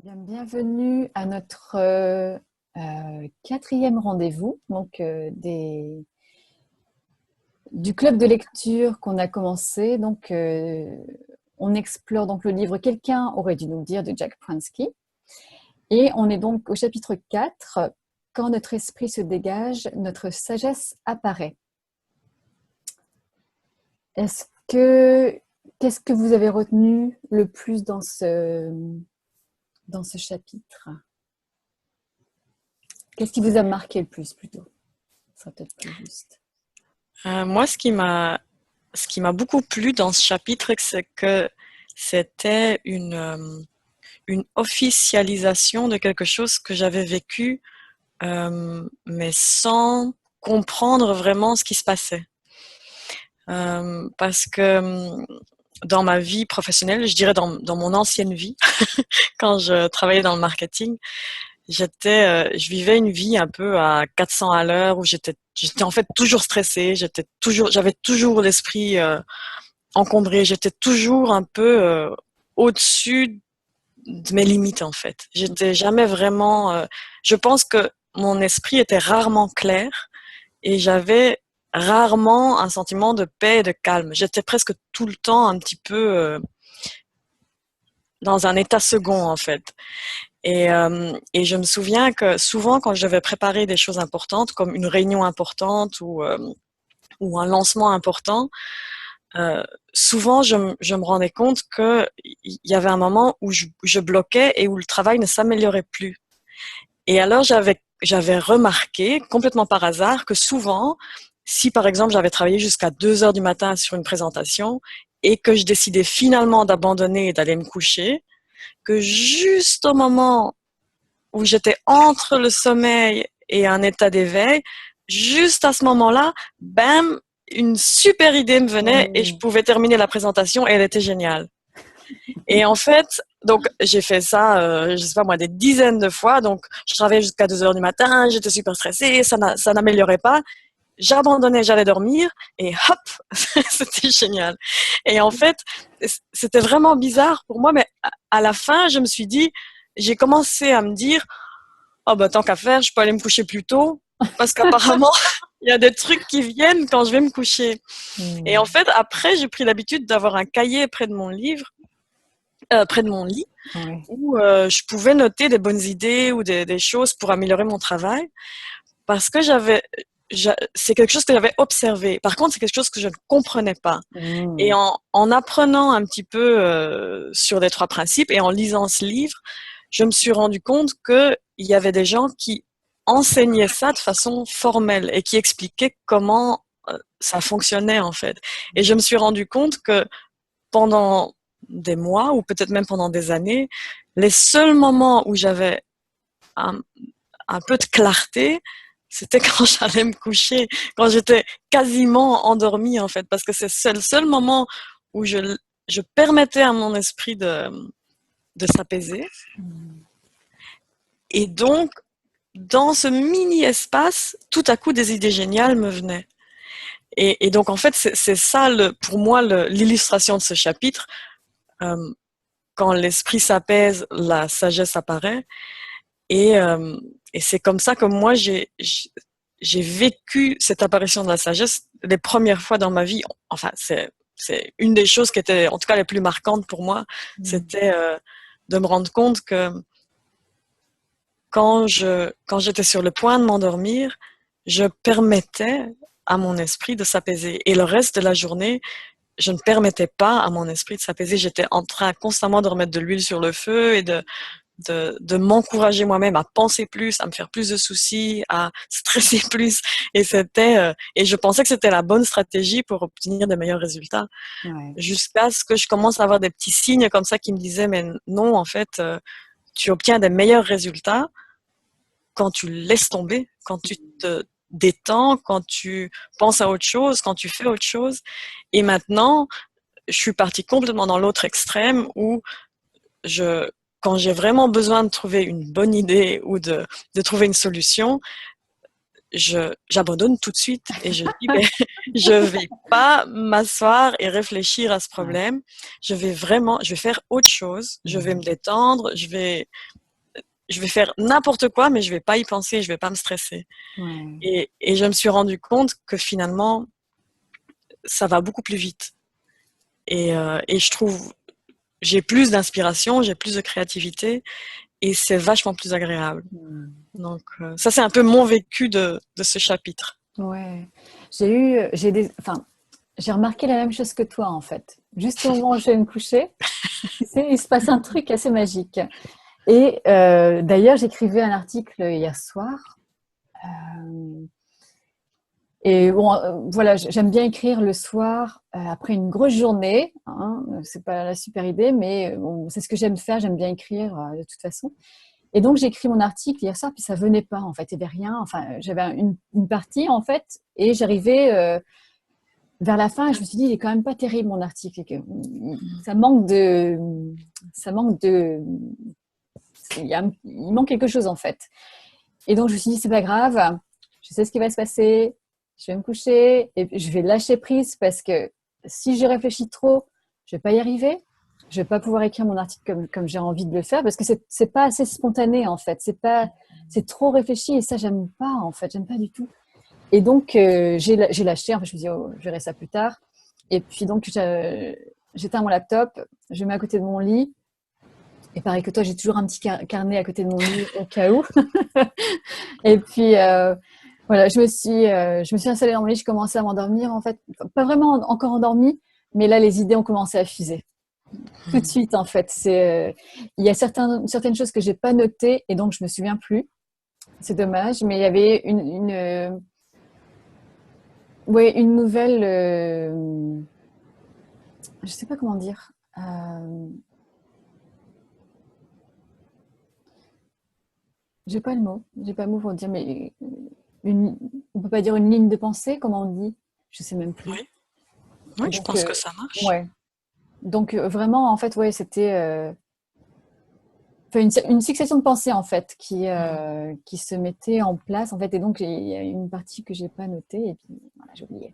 Bienvenue à notre quatrième rendez-vous du club de lecture qu'on a commencé. On explore donc le livre Quelqu'un aurait dû nous le dire de Jack Pransky. Et on est donc au chapitre 4, Quand notre esprit se dégage, notre sagesse apparaît. Qu'est-ce que vous avez retenu le plus dans ce chapitre? Qu'est-ce qui vous a marqué le plus, plutôt? Ce serait peut-être plus juste. Moi, ce qui m'a beaucoup plu dans ce chapitre, c'est que c'était une officialisation de quelque chose que j'avais vécu, mais sans comprendre vraiment ce qui se passait. Parce que dans ma vie professionnelle, je dirais dans mon ancienne vie, quand je travaillais dans le marketing, je vivais une vie un peu à 400 à l'heure où j'étais en fait toujours stressée, j'avais toujours l'esprit encombré, j'étais toujours un peu au-dessus de mes limites en fait. J'étais jamais vraiment, je pense que mon esprit était rarement clair et j'avais rarement un sentiment de paix et de calme. J'étais presque tout le temps un petit peu dans un état second en fait. Et je me souviens que souvent, quand je devais préparer des choses importantes, comme une réunion importante ou un lancement important, souvent je me rendais compte qu'il y avait un moment où je bloquais et où le travail ne s'améliorait plus. Et alors j'avais remarqué, complètement par hasard, que souvent, si par exemple j'avais travaillé jusqu'à 2 heures du matin sur une présentation et que je décidais finalement d'abandonner et d'aller me coucher, que juste au moment où j'étais entre le sommeil et un état d'éveil, juste à ce moment-là, bam, une super idée me venait et je pouvais terminer la présentation et elle était géniale. Et en fait, donc j'ai fait ça, je sais pas moi, des dizaines de fois. Donc je travaillais jusqu'à 2 heures du matin, j'étais super stressée, ça n'améliorait pas. J'abandonnais, j'allais dormir et hop, c'était génial. Et en fait, c'était vraiment bizarre pour moi, mais à la fin, je me suis dit, j'ai commencé à me dire, oh bah tant qu'à faire, je peux aller me coucher plus tôt parce qu'apparemment il y a des trucs qui viennent quand je vais me coucher. Et en fait, après, j'ai pris l'habitude d'avoir un cahier près de mon près de mon lit, Ouais. où je pouvais noter des bonnes idées ou des choses pour améliorer mon travail, parce que c'est quelque chose que j'avais observé. Par contre, c'est quelque chose que je ne comprenais pas. Et en apprenant un petit peu sur les 3 principes et en lisant ce livre, je me suis rendu compte qu'il y avait des gens qui enseignaient ça de façon formelle et qui expliquaient comment ça fonctionnait en fait. Et je me suis rendu compte que pendant des mois ou peut-être même pendant des années, les seuls moments où j'avais un, un peu de clarté, c'était quand j'allais me coucher, quand j'étais quasiment endormie en fait, parce que c'est le seul moment où je permettais à mon esprit de s'apaiser. Et donc, dans ce mini-espace, tout à coup, des idées géniales me venaient. Et donc, en fait, c'est ça, pour moi, l'illustration de ce chapitre. Euh, Quand l'esprit s'apaise, la sagesse apparaît. Et, euh, et c'est comme ça que moi, j'ai vécu cette apparition de la sagesse les premières fois dans ma vie. Enfin, c'est une des choses qui était, en tout cas, les plus marquantes pour moi. C'était de me rendre compte que quand j'étais sur le point de m'endormir, je permettais à mon esprit de s'apaiser. Et le reste de la journée, je ne permettais pas à mon esprit de s'apaiser. J'étais en train constamment de remettre de l'huile sur le feu et de m'encourager moi-même à penser plus, à me faire plus de soucis, à stresser plus. Et je pensais que c'était la bonne stratégie pour obtenir de meilleurs résultats. Ouais. Jusqu'à ce que je commence à avoir des petits signes comme ça qui me disaient, mais non, en fait, tu obtiens des meilleurs résultats quand tu laisses tomber, quand tu te détends, quand tu penses à autre chose, quand tu fais autre chose. Et maintenant, je suis partie complètement dans l'autre extrême où quand j'ai vraiment besoin de trouver une bonne idée ou de trouver une solution, j'abandonne tout de suite et je dis, ben, je vais pas m'asseoir et réfléchir à ce problème. Je vais faire autre chose. Je vais me détendre. Je vais faire n'importe quoi, mais je vais pas y penser. Je vais pas me stresser. Ouais. Et je me suis rendu compte que finalement, ça va beaucoup plus vite. Et je trouve, j'ai plus d'inspiration, j'ai plus de créativité et c'est vachement plus agréable. Donc, ça, c'est un peu mon vécu de ce chapitre. Ouais. Enfin, j'ai remarqué la même chose que toi, en fait. Juste au moment où je vais me coucher, tu sais, il se passe un truc assez magique. Et d'ailleurs, j'écrivais un article hier soir. Et bon, voilà, j'aime bien écrire le soir après une grosse journée. Hein, c'est pas la super idée, mais bon, c'est ce que j'aime faire. J'aime bien écrire de toute façon. Et donc, j'ai écrit mon article hier soir, puis ça venait pas, en fait. Il n'y avait rien. Enfin, j'avais une partie, en fait, et j'arrivais vers la fin, et je me suis dit, il est quand même pas terrible, mon article. Et que, ça manque de... Ça manque de... Il manque quelque chose, en fait. Et donc, je me suis dit, c'est pas grave. Je sais ce qui va se passer. Je vais me coucher et je vais lâcher prise parce que si je réfléchis trop, je vais pas y arriver. Je vais pas pouvoir écrire mon article comme j'ai envie de le faire parce que c'est pas assez spontané en fait. C'est trop réfléchi et ça j'aime pas en fait. J'aime pas du tout. Et donc j'ai lâché. En fait, je me suis dit oh, je verrai ça plus tard. Et puis donc j'éteins mon laptop, je mets à côté de mon lit. Et pareil que toi, j'ai toujours un petit carnet à côté de mon lit au cas où. Et puis voilà, je me suis installée dans mon lit, je commençais à m'endormir en fait, pas vraiment encore endormie, mais là les idées ont commencé à fuser tout de suite en fait. Il y a certaines choses que j'ai pas notées et donc je me souviens plus. C'est dommage, mais il y avait ouais, une nouvelle, je sais pas comment dire. J'ai pas le mot pour dire, mais on peut pas dire une ligne de pensée, comment on dit? Je sais même plus. Oui, oui, je Donc, pense que ça marche. ouais. Donc, vraiment, en fait, ouais, c'était enfin, une succession de pensées, en fait, qui se mettait en place, en fait. Et donc, il y a une partie que j'ai pas notée, et puis, voilà, j'ai oublié.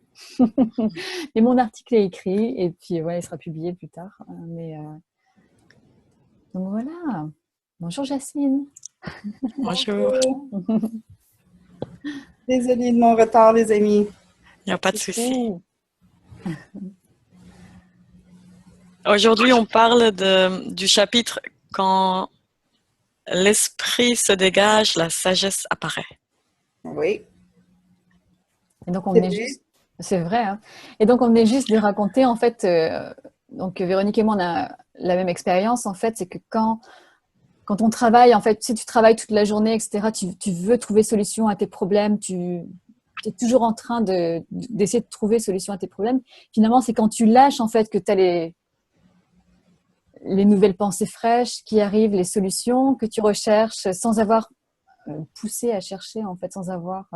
Mais mon article est écrit, et puis, voilà, il sera publié plus tard. Mais, donc, voilà. Bonjour, Jasmine. Bonjour, Désolée de mon retard, les amis. il n'y a pas de souci. Ouh. Aujourd'hui, on parle du chapitre quand l'esprit se dégage, la sagesse apparaît. Oui, Et donc, on c'est venait vrai. juste, c'est vrai, hein. Et donc, on venait juste de raconter, en fait, donc Véronique et moi, on a la même expérience, en fait, c'est que quand on travaille, en fait, si tu travailles toute la journée, etc., tu veux trouver solution à tes problèmes, tu es toujours en train d'essayer de trouver solution à tes problèmes. Finalement, c'est quand tu lâches, en fait, que tu as les nouvelles pensées fraîches qui arrivent, les solutions que tu recherches sans avoir poussé à chercher, en fait, sans avoir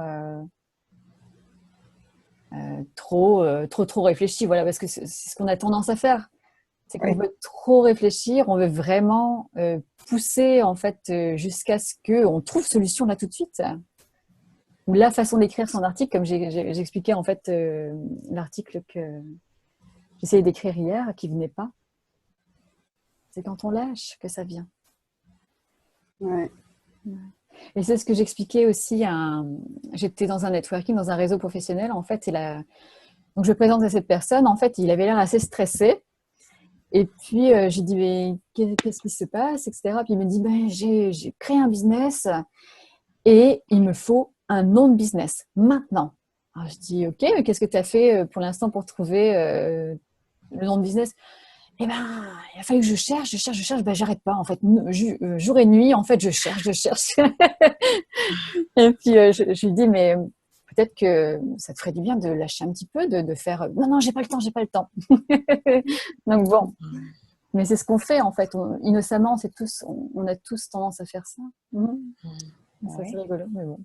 trop réfléchi. Voilà, parce que c'est ce qu'on a tendance à faire. C'est qu'on Oui, veut trop réfléchir, on veut vraiment pousser en fait jusqu'à ce qu'on trouve solution là tout de suite. Ou la façon d'écrire son article, comme j'expliquais en fait l'article que j'essayais d'écrire hier, qui venait pas. C'est quand on lâche que ça vient. ouais. Et c'est ce que j'expliquais aussi. J'étais dans un networking, dans un réseau professionnel en fait. Donc je présente à cette personne. En fait, il avait l'air assez stressé. Et puis, j'ai dit, mais qu'est-ce qui se passe, etc. Puis il me dit, ben, j'ai créé un business et il me faut un nom de business maintenant. Alors, je dis, OK, mais qu'est-ce que tu as fait pour l'instant pour trouver le nom de business? Eh ben, il a fallu que je cherche, ben, j'arrête pas, en fait. Jour et nuit, en fait, je cherche. Et puis, je lui dis, mais peut-être que ça te ferait du bien de lâcher un petit peu, de faire, non, non, j'ai pas le temps. Donc bon. Mais c'est ce qu'on fait en fait. Innocemment, on a tous tendance à faire ça. Ça, c'est Oui. rigolo, mais bon.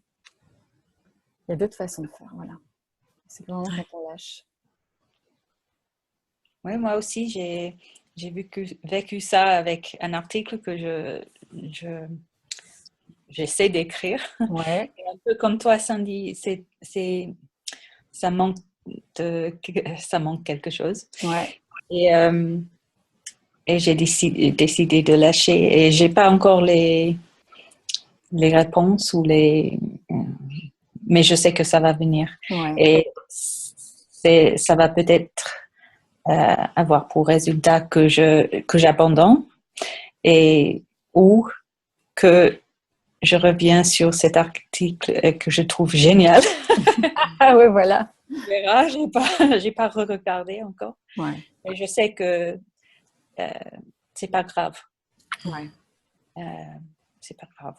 Il y a d'autres façons de faire, voilà. C'est vraiment Ouais. quand on lâche. Oui, moi aussi, j'ai vécu ça avec un article que je j'essaie d'écrire. Ouais. Et un peu comme toi, Sandy, ça manque ça manque quelque chose. Ouais. Et j'ai décidé de lâcher. Et j'ai pas encore les réponses mais je sais que ça va venir. Ouais. Et ça va peut-être avoir pour résultat que j'abandonne ou que je reviens sur cet article que je trouve génial. Ah ouais, voilà. On verra, j'ai pas regardé encore. Ouais. Mais je sais que c'est pas grave. Ouais. C'est pas grave.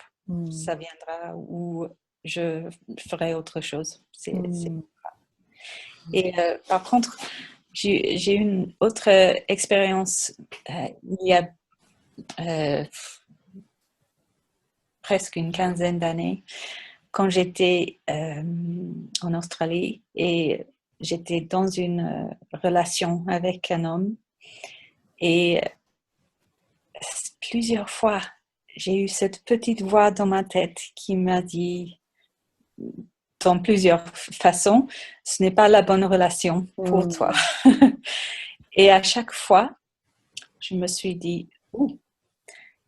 Ça viendra ou je ferai autre chose. Et par contre, j'ai une autre expérience il y a presque une quinzaine d'années quand j'étais en Australie et j'étais dans une relation avec un homme et plusieurs fois j'ai eu cette petite voix dans ma tête qui m'a dit dans plusieurs façons, ce n'est pas la bonne relation pour toi. Et à chaque fois, je me suis dit,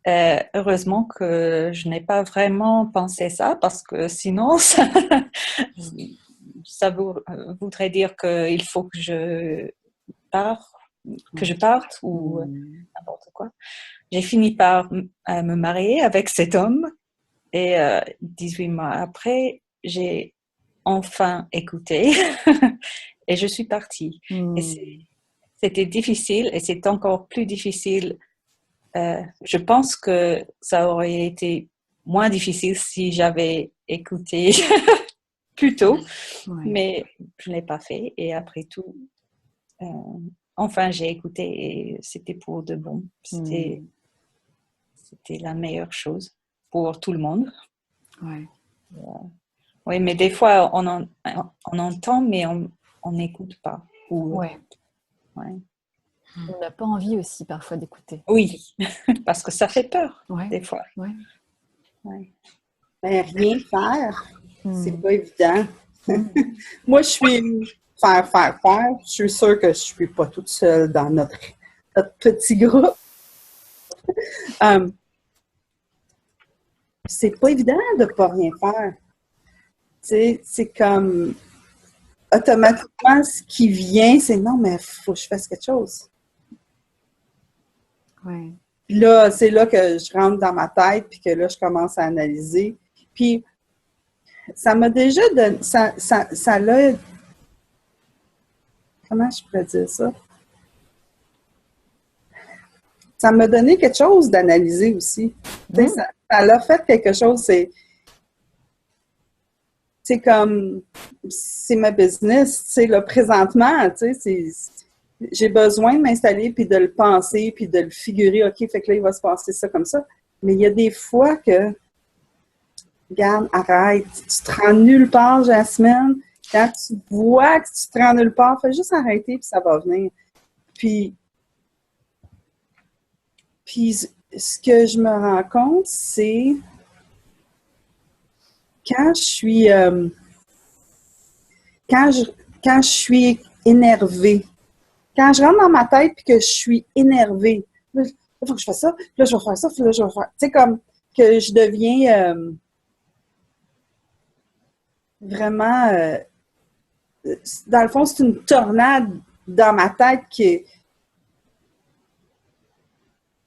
heureusement que je n'ai pas vraiment pensé ça, parce que sinon, ça voudrait dire qu'il faut que je parte ou n'importe quoi. J'ai fini par me marier avec cet homme et 18 mois après, j'ai enfin écouté et je suis partie. Et c'était difficile et c'est encore plus difficile. Je pense que ça aurait été moins difficile si j'avais écouté plus tôt, mais je ne l'ai pas fait. Et après tout, enfin, j'ai écouté et c'était pour de bon. C'était la meilleure chose pour tout le monde. Ouais. Oui, mais des fois, on entend, mais on n'écoute pas. Ouais. On n'a pas envie aussi parfois d'écouter. Oui, parce que ça fait peur, des fois. Ouais. Mais rien faire, c'est pas évident. Moi, je suis faire. Je suis sûre que je suis pas toute seule dans notre petit groupe. C'est pas évident de pas rien faire. C'est comme automatiquement ce qui vient, c'est non, mais il faut que je fasse quelque chose. Ouais. Puis là, c'est là que je rentre dans ma tête, puis que là, je commence à analyser. Puis, ça m'a déjà donné, ça l'a, comment je pourrais dire ça? Ça m'a donné quelque chose d'analyser aussi. Ça l'a fait quelque chose, c'est comme, c'est ma business, tu sais, là, présentement, tu sais, j'ai besoin de m'installer, puis de le penser, puis de le figurer, OK, fait que là, il va se passer ça comme ça. Mais il y a des fois que, regarde, arrête, tu te rends nulle part, Jasmine. Quand tu vois que tu te rends nulle part, fais juste arrêter, puis ça va venir. Puis ce que je me rends compte, c'est quand je suis quand je suis énervée, quand je rentre dans ma tête et que je suis énervée, là, il faut que je fasse ça, puis là, je vais faire ça, puis là, je vais faire. Tu sais, comme que je deviens vraiment. Dans le fond, c'est une tornade dans ma tête qui.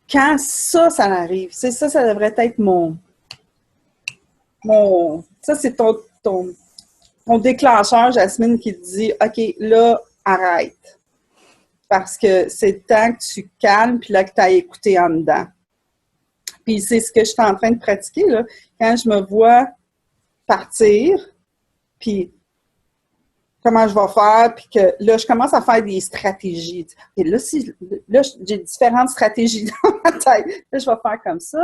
Quand ça arrive, c'est ça, ça devrait être ça, c'est ton déclencheur, Jasmine, qui te dit, OK, là, arrête. Parce que c'est le temps que tu calmes, puis là, que tu as écouté en dedans. Puis c'est ce que je suis en train de pratiquer, là. Quand je me vois partir, puis comment je vais faire, puis que là, je commence à faire des stratégies. Et là, j'ai différentes stratégies dans ma tête. Là, je vais faire comme ça.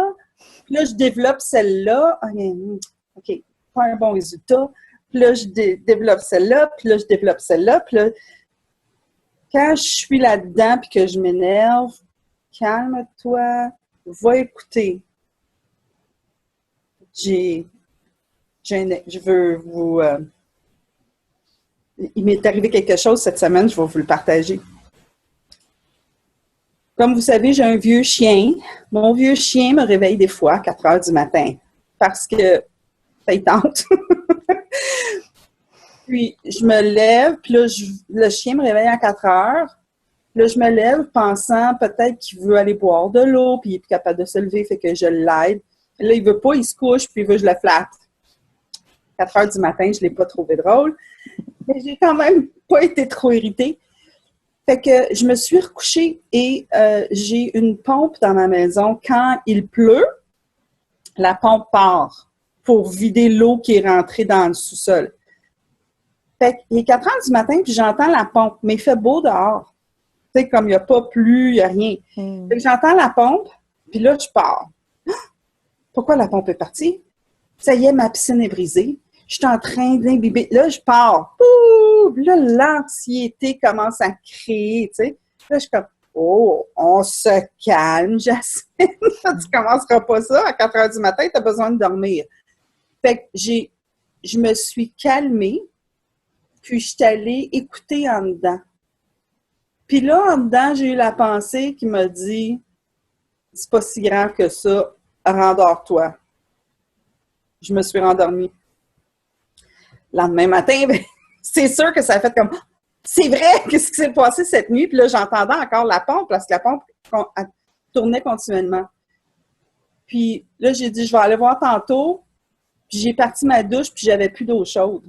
Puis là, je développe celle-là. OK, pas un bon résultat. Puis là, je développe celle-là. Puis là, je développe celle-là. Puis là, quand je suis là-dedans puis que je m'énerve, calme-toi, va écouter. je veux vous... il m'est arrivé quelque chose cette semaine, je vais vous le partager. Comme vous savez, j'ai un vieux chien. Mon vieux chien me réveille des fois à 4 heures du matin parce que ça y tente. Puis, je me lève, puis là, le chien me réveille à 4 heures. Là, je me lève pensant peut-être qu'il veut aller boire de l'eau, puis il est plus capable de se lever, fait que je l'aide. Là, il veut pas, il se couche, puis il veut que je le flatte. 4 heures du matin, je l'ai pas trouvé drôle. Mais j'ai quand même pas été trop irritée. Fait que je me suis recouchée et j'ai une pompe dans ma maison. Quand il pleut, la pompe part pour vider l'eau qui est rentrée dans le sous-sol. Fait qu'il est 4 heures du matin, puis j'entends la pompe, mais il fait beau dehors. Tu sais, comme il n'y a pas plu, il n'y a rien. Fait que j'entends la pompe, puis là, je pars. Pourquoi la pompe est partie? Ça y est, ma piscine est brisée. Je suis en train d'imbiber. Là, je pars. Ouh! Là, l'anxiété commence à créer, tu sais. Là, je suis comme, oh, on se calme, Jasmine. Tu commenceras pas ça à 4 heures du matin, tu as besoin de dormir. Fait que je me suis calmée, puis je suis allée écouter en dedans. Puis là, en dedans, j'ai eu la pensée qui m'a dit, c'est pas si grave que ça, rendors-toi. Je me suis rendormie. Le lendemain matin, ben, c'est sûr que ça a fait comme, c'est vrai, qu'est-ce qui s'est passé cette nuit? Puis là, j'entendais encore la pompe, parce que la pompe elle tournait continuellement. Puis là, j'ai dit, je vais aller voir tantôt. Puis j'ai parti ma douche, puis j'avais plus d'eau chaude.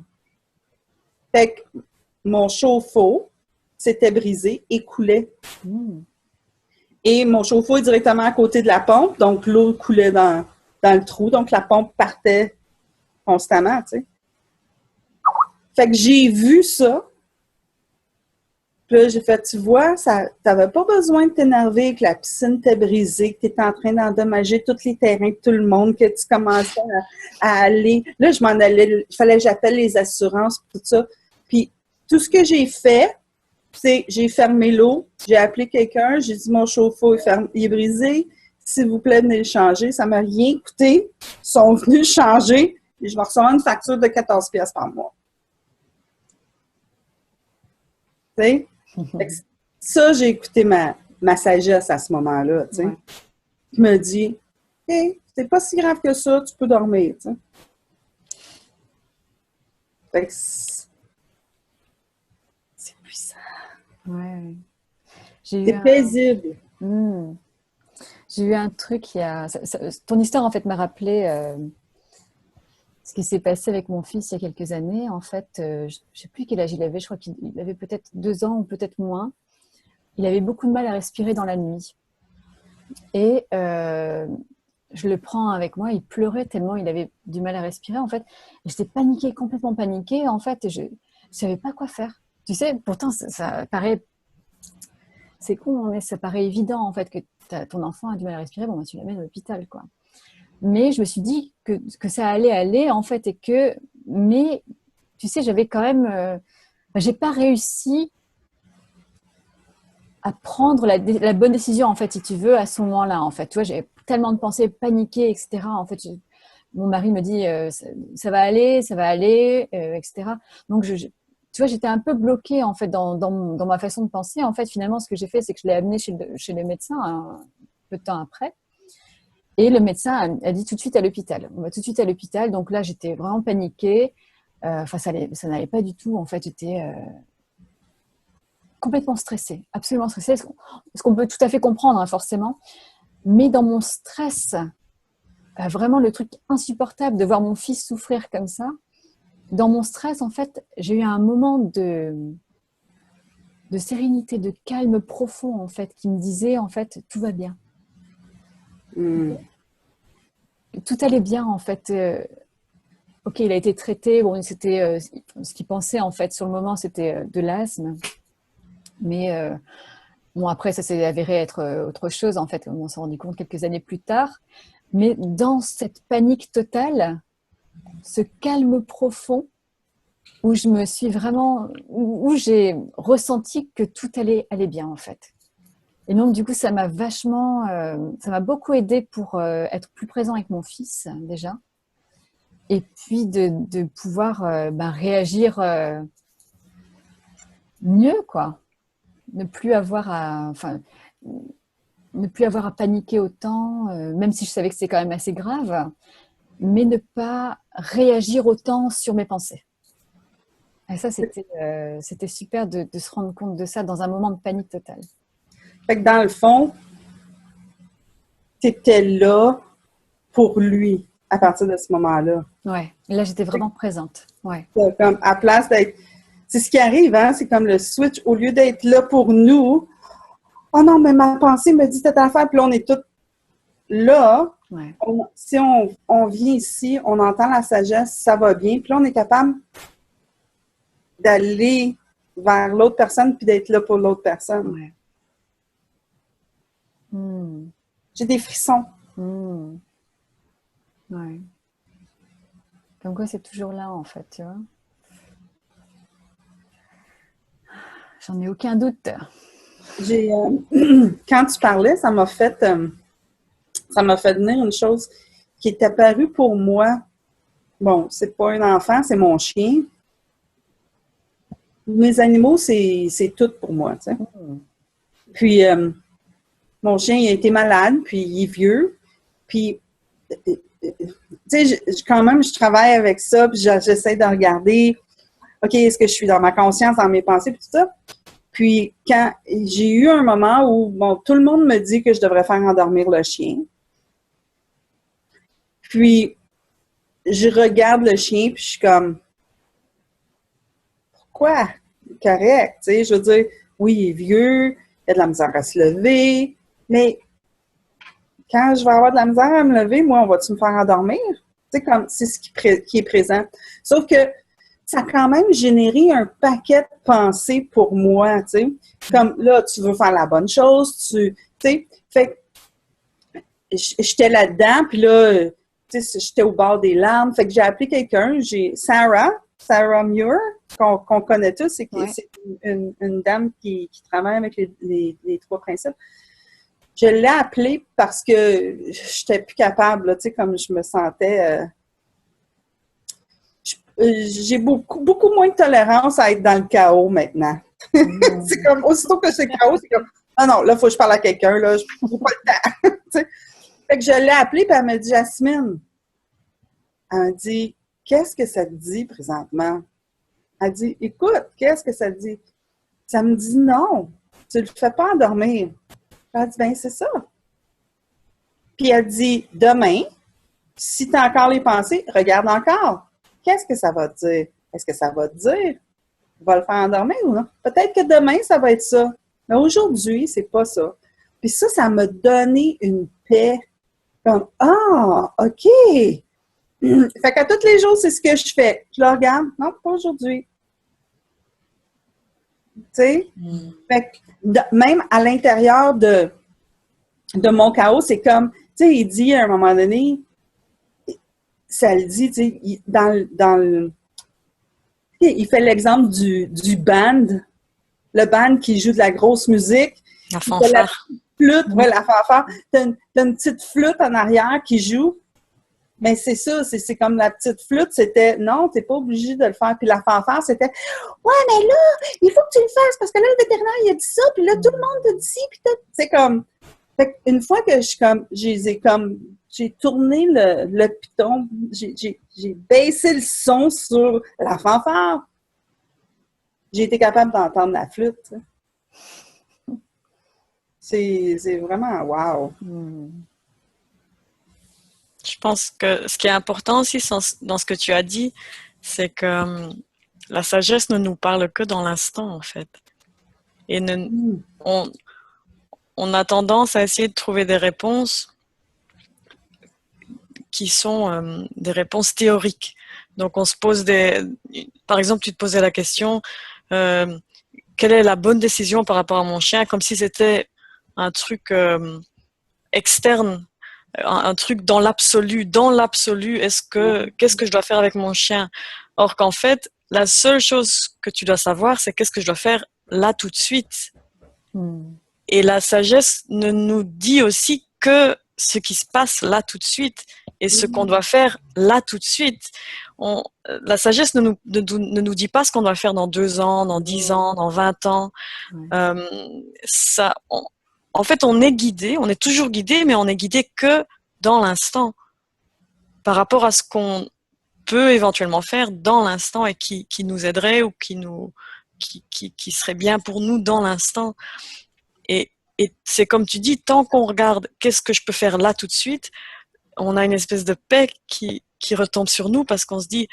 Fait que mon chauffe-eau s'était brisé et coulait. Et mon chauffe-eau est directement à côté de la pompe, donc l'eau coulait dans le trou, donc la pompe partait constamment, tu sais. Fait que j'ai vu ça. Puis là, j'ai fait, tu vois, t'avais pas besoin de t'énerver que la piscine t'est brisée, que t'étais en train d'endommager tous les terrains de tout le monde, que tu commençais à aller. Là, je m'en allais, il fallait que j'appelle les assurances, tout ça. Puis tout ce que j'ai fait, c'est j'ai fermé l'eau, j'ai appelé quelqu'un, j'ai dit mon chauffe-eau il est brisé, s'il vous plaît, venez le changer. Ça m'a rien coûté. Ils sont venus le changer et je vais recevoir une facture de 14$ par mois. Tu sais? Ça, j'ai écouté ma sagesse à ce moment-là, tu sais. Ouais. Qui me dit, hey, c'est pas si grave que ça, tu peux dormir, tu sais. Fait que c'est puissant. Ouais. C'est paisible. J'ai eu un truc ton histoire, en fait, m'a rappelé ce qui s'est passé avec mon fils il y a quelques années. En fait, je ne sais plus quel âge il avait. Je crois qu'il avait peut-être 2 ans ou peut-être moins. Il avait beaucoup de mal à respirer dans la nuit. Et je le prends avec moi. Il pleurait tellement il avait du mal à respirer, en fait. J'étais paniquée, complètement paniquée. En fait, je ne savais pas quoi faire. Tu sais, pourtant, ça paraît... C'est con, mais ça paraît évident, en fait, que ton enfant a du mal à respirer. Bon, tu l'amènes à l'hôpital, quoi. Mais je me suis dit que ça allait aller, en fait, mais, tu sais, j'avais quand même... j'ai pas réussi à prendre la bonne décision, en fait, si tu veux, à ce moment-là, en fait. Tu vois, j'avais tellement de pensées paniquées, etc. En fait, mon mari me dit ça va aller, etc. Donc, tu vois, j'étais un peu bloquée, en fait, dans ma façon de penser. En fait, finalement, ce que j'ai fait, c'est que je l'ai amené chez le médecin un peu de temps après. Et le médecin a dit tout de suite à l'hôpital. On va tout de suite à l'hôpital. Donc là, j'étais vraiment paniquée. Enfin, ça n'allait pas du tout. En fait, j'étais complètement stressée, absolument stressée. Ce qu'on peut tout à fait comprendre, hein, forcément. Mais dans mon stress, vraiment le truc insupportable de voir mon fils souffrir comme ça, dans mon stress, en fait, j'ai eu un moment de sérénité, de calme profond, en fait, qui me disait, en fait, tout va bien. Tout allait bien, en fait. Ok, il a été traité. Bon, c'était ce qu'il pensait, en fait, sur le moment, c'était de l'asthme. Mais bon, après, ça s'est avéré être autre chose, en fait. On s'en rendu compte quelques années plus tard. Mais dans cette panique totale, ce calme profond, où je me suis vraiment... où j'ai ressenti que tout allait bien, en fait. Et donc, du coup, ça m'a beaucoup aidé pour être plus présent avec mon fils, déjà. et puis de pouvoir réagir mieux, quoi. Ne plus avoir à paniquer autant, même si je savais que c'était quand même assez grave, mais ne pas réagir autant sur mes pensées. Et ça, c'était super de se rendre compte de ça dans un moment de panique totale. Fait que dans le fond, tu étais là pour lui à partir de ce moment-là. Ouais, et là, j'étais vraiment présente. Ouais. Comme à place d'être... C'est ce qui arrive, hein? C'est comme le switch. Au lieu d'être là pour nous, oh non, mais ma pensée me dit cette affaire, puis là, on est tous là. Ouais. Si on vient ici, on entend la sagesse, ça va bien, puis là, on est capable d'aller vers l'autre personne puis d'être là pour l'autre personne. Ouais. Mm. J'ai des frissons. Mm. Ouais. Comme quoi, c'est toujours là, en fait, tu vois. J'en ai aucun doute. Quand tu parlais, ça m'a fait venir une chose qui est apparue pour moi. Bon, c'est pas un enfant, c'est mon chien. Mes animaux, c'est tout pour moi, tu sais. Puis, mon chien, il a été malade, puis il est vieux. Puis, tu sais, quand même, je travaille avec ça, puis j'essaie de regarder, OK, est-ce que je suis dans ma conscience, dans mes pensées, puis tout ça. Puis, quand j'ai eu un moment où, bon, tout le monde me dit que je devrais faire endormir le chien. Puis, je regarde le chien, puis je suis comme, pourquoi? Correct, tu sais, je veux dire, oui, il est vieux, il a de la misère à se lever, mais quand je vais avoir de la misère à me lever, moi, on va-tu me faire endormir? Tu sais, comme, c'est ce qui est présent. Sauf que ça a quand même généré un paquet de pensées pour moi, tu sais. Comme, là, tu veux faire la bonne chose, tu sais. Fait que j'étais là-dedans, puis là, tu sais, j'étais au bord des larmes. Fait que j'ai appelé quelqu'un, Sarah Muir, qu'on connaît tous, c'est une dame qui travaille avec les trois principes. Je l'ai appelée parce que j'étais plus capable, là, tu sais, comme je me sentais... j'ai beaucoup moins de tolérance à être dans le chaos maintenant. C'est comme, aussitôt que c'est chaos, c'est comme, non, là, il faut que je parle à quelqu'un, là, je n'ai pas le temps. Fait que je l'ai appelée, puis elle m'a dit, Jasmine, elle m'a dit, qu'est-ce que ça te dit présentement? Elle dit, écoute, qu'est-ce que ça te dit? Ça me dit non, tu ne le fais pas endormir. Elle dit, ben c'est ça. Puis elle dit, demain, si tu as encore les pensées, regarde encore. Qu'est-ce que ça va te dire? Est-ce que ça va te dire? Va le faire endormir ou non? Peut-être que demain, ça va être ça. Mais aujourd'hui, c'est pas ça. Puis ça m'a donné une paix. Comme, ah, OK. Fait qu'à tous les jours, c'est ce que je fais. Je le regarde. Non, pas aujourd'hui. Tu sais? Fait que même à l'intérieur de mon chaos, c'est comme, tu sais, il dit à un moment donné, ça le dit, tu sais, il fait l'exemple du band, le band qui joue de la grosse musique. La fanfare. La flûte, ouais, la fanfare. T'as une petite flûte en arrière qui joue. Mais c'est ça, c'est comme la petite flûte, c'était non, t'es pas obligé de le faire. Puis la fanfare, c'était ouais, mais là, il faut que tu le fasses parce que là, le vétérinaire, il a dit ça, puis là, tout le monde te dit ci, puis tout. C'est comme. Fait une fois que j'ai tourné le piton, j'ai baissé le son sur la fanfare. J'ai été capable d'entendre la flûte. C'est vraiment wow. Je pense que ce qui est important aussi dans ce que tu as dit, c'est que la sagesse ne nous parle que dans l'instant, en fait. Et on a tendance à essayer de trouver des réponses qui sont des réponses théoriques. Donc, on se pose par exemple, tu te posais la question, quelle est la bonne décision par rapport à mon chien, comme si c'était un truc externe, un truc dans l'absolu. Dans l'absolu, qu'est-ce que je dois faire avec mon chien? Or qu'en fait, la seule chose que tu dois savoir, c'est qu'est-ce que je dois faire là tout de suite. Et la sagesse ne nous dit aussi que ce qui se passe là tout de suite et ce qu'on doit faire là tout de suite. La sagesse ne nous dit pas ce qu'on doit faire dans 2 ans, dans 10 ans, dans 20 ans. En fait, on est guidé, on est toujours guidé, mais on est guidé que dans l'instant, par rapport à ce qu'on peut éventuellement faire dans l'instant et qui nous aiderait ou qui serait bien pour nous dans l'instant. Et c'est comme tu dis, tant qu'on regarde qu'est-ce que je peux faire là tout de suite, on a une espèce de paix qui retombe sur nous parce qu'on se dit,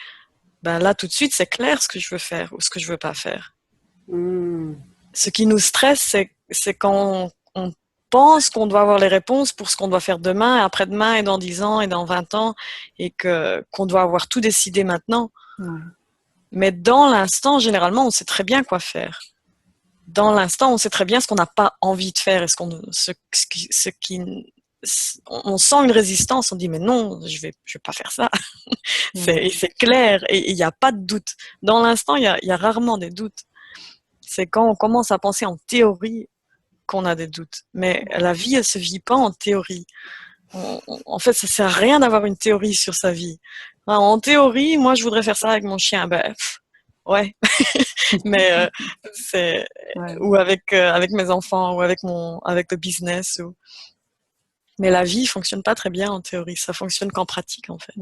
ben là tout de suite, c'est clair ce que je veux faire ou ce que je veux pas faire. Ce qui nous stresse, c'est quand on pense qu'on doit avoir les réponses pour ce qu'on doit faire demain, après-demain, et dans 10 ans, et dans 20 ans, et qu'on doit avoir tout décidé maintenant. Mais dans l'instant, généralement, on sait très bien quoi faire. Dans l'instant, on sait très bien ce qu'on n'a pas envie de faire et on sent une résistance, on dit mais non, je vais pas faire ça. C'est clair et il n'y a pas de doute. Dans l'instant, il y a rarement des doutes. C'est quand on commence à penser en théorie qu'on a des doutes. Mais la vie, elle se vit pas en théorie. En fait, ça sert à rien d'avoir une théorie sur sa vie. En théorie, moi, je voudrais faire ça avec mon chien. Ben, ouais. Mais ou avec mes enfants ou avec le business. Mais la vie fonctionne pas très bien en théorie. Ça fonctionne qu'en pratique, en fait.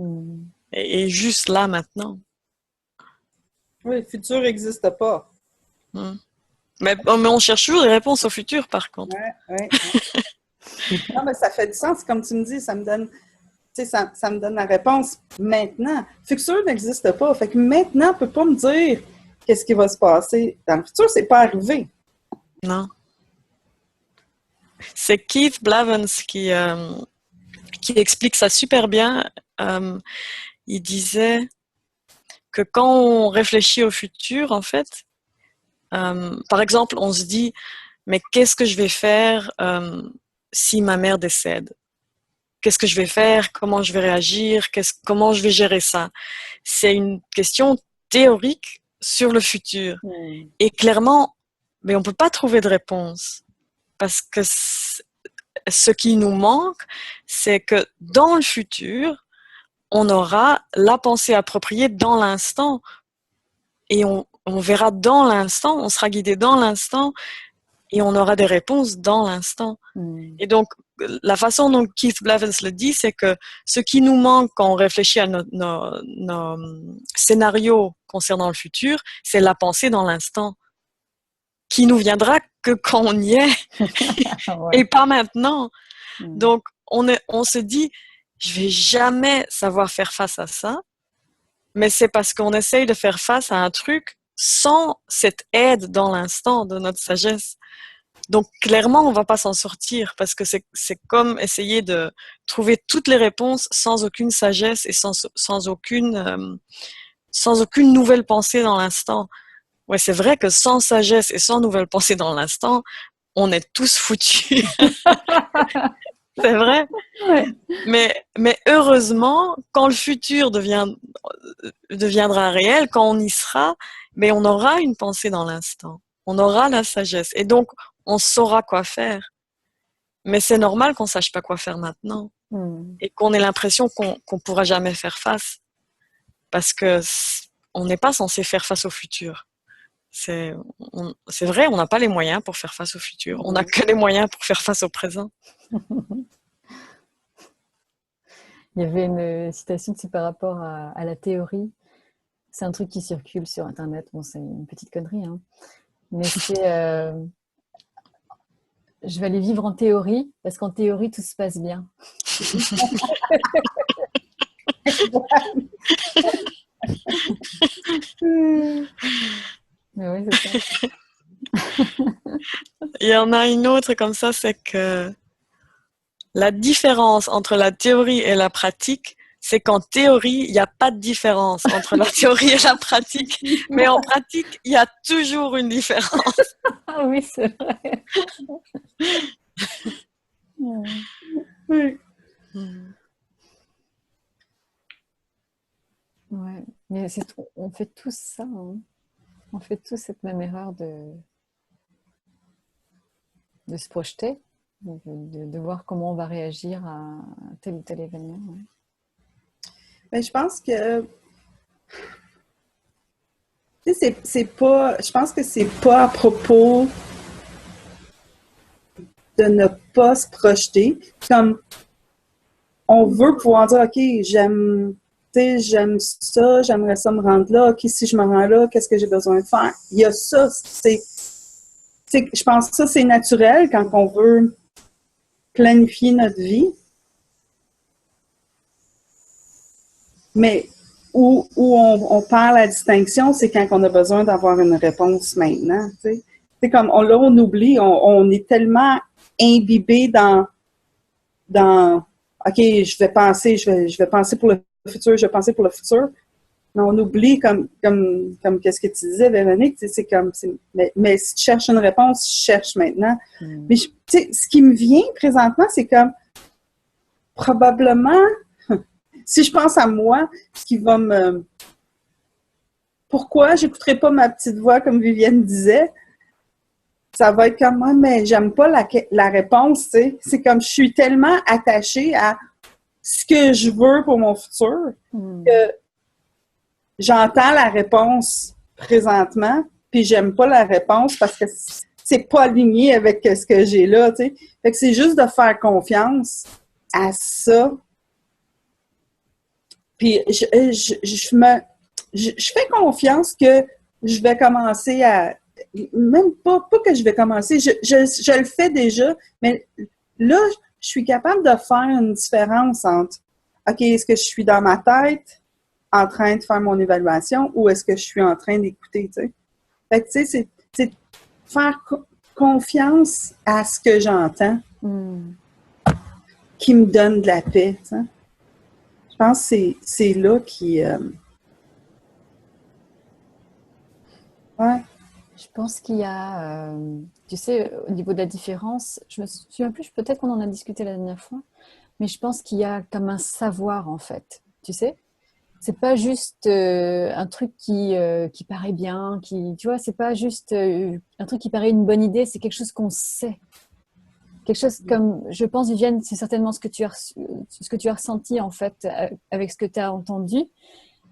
Et juste là, maintenant. Oui, le futur n'existe pas. Mais on cherche toujours des réponses au futur, par contre. Oui. Non, mais ça fait du sens. Comme tu me dis, ça me donne, ça me donne la réponse maintenant. Le futur n'existe pas. Fait que maintenant, on ne peut pas me dire qu'est-ce qui va se passer. Dans le futur, c'est pas arrivé. Non. C'est Keith Blavens qui explique ça super bien. Il disait que quand on réfléchit au futur, en fait, par exemple, on se dit, mais qu'est-ce que je vais faire si ma mère décède? Qu'est-ce que je vais faire? Comment je vais réagir? Comment je vais gérer ça? C'est une question théorique sur le futur. Et clairement, mais on peut pas trouver de réponse. Parce que ce qui nous manque, c'est que dans le futur, on aura la pensée appropriée dans l'instant. Et on verra dans l'instant, on sera guidé dans l'instant et on aura des réponses dans l'instant. Et donc, la façon dont Keith Blavens le dit, c'est que ce qui nous manque quand on réfléchit à nos scénarios concernant le futur, c'est la pensée dans l'instant, qui nous viendra que quand on y est et pas maintenant. Donc, on se dit, je vais jamais savoir faire face à ça, mais c'est parce qu'on essaye de faire face à un truc sans cette aide dans l'instant de notre sagesse. Donc, clairement, on va pas s'en sortir parce que c'est comme essayer de trouver toutes les réponses sans aucune sagesse et sans aucune nouvelle pensée dans l'instant. Ouais, c'est vrai que sans sagesse et sans nouvelle pensée dans l'instant, on est tous foutus. C'est vrai. Mais heureusement, quand le futur deviendra réel, quand on y sera, mais on aura une pensée dans l'instant. On aura la sagesse. Et donc, on saura quoi faire. Mais c'est normal qu'on sache pas quoi faire maintenant. Et qu'on ait l'impression qu'on pourra jamais faire face. Parce que on n'est pas censé faire face au futur. C'est vrai, on n'a pas les moyens pour faire face au futur. On n'a que les moyens pour faire face au présent. Il y avait une citation aussi par rapport à la théorie. C'est un truc qui circule sur Internet. Bon, c'est une petite connerie, hein. Mais c'est je vais aller vivre en théorie parce qu'en théorie, tout se passe bien. Mais oui, c'est ça. Il y en a une autre comme ça, c'est que la différence entre la théorie et la pratique, c'est qu'en théorie, il n'y a pas de différence entre la théorie et la pratique. Mais en pratique, il y a toujours une différence. Ah oui, c'est vrai. Oui. Ouais. Mais on fait tous ça, hein. On fait tous cette même erreur de se projeter de voir comment on va réagir à tel ou tel événement. Ouais. Mais je pense que c'est pas, je pense que c'est pas à propos de ne pas se projeter. Comme on veut pouvoir dire, OK, j'aime ça, j'aimerais ça me rendre là. OK, si je me rends là, qu'est-ce que j'ai besoin de faire? Il y a ça. Je pense que ça, c'est naturel quand on veut planifier notre vie. Mais où on perd la distinction, c'est quand on a besoin d'avoir une réponse maintenant. C'est comme, on oublie, on est tellement imbibé dans OK, je vais penser pour le futur, je vais penser pour le futur. Mais on oublie, comme qu'est-ce que tu disais, Véronique, c'est comme, mais si tu cherches une réponse, cherche maintenant. Mais ce qui me vient présentement, c'est comme, probablement, si je pense à moi, ce qui va pourquoi j'écouterai pas ma petite voix, comme Viviane disait, ça va être comme moi, mais j'aime pas la réponse, tu sais. C'est comme, je suis tellement attachée à ce que je veux pour mon futur que j'entends la réponse présentement, puis j'aime pas la réponse parce que c'est pas aligné avec ce que j'ai là, tu sais. Fait que c'est juste de faire confiance à ça. Puis je fais confiance que je vais commencer à... Même pas que je vais commencer, je le fais déjà, mais là, je suis capable de faire une différence entre, OK, est-ce que je suis dans ma tête en train de faire mon évaluation ou est-ce que je suis en train d'écouter, tu sais? Fait que, tu sais, c'est faire confiance à ce que j'entends qui me donne de la paix, tu sais. Je pense que c'est là qui... Ouais. Je pense qu'il y a, tu sais, au niveau de la différence, je me souviens plus, peut-être qu'on en a discuté la dernière fois, mais je pense qu'il y a comme un savoir en fait, tu sais. C'est pas juste un truc qui paraît bien, tu vois, c'est pas juste un truc qui paraît une bonne idée, c'est quelque chose qu'on sait. Quelque chose comme, je pense, Viviane, c'est certainement ce que tu as ressenti en fait avec ce que tu as entendu.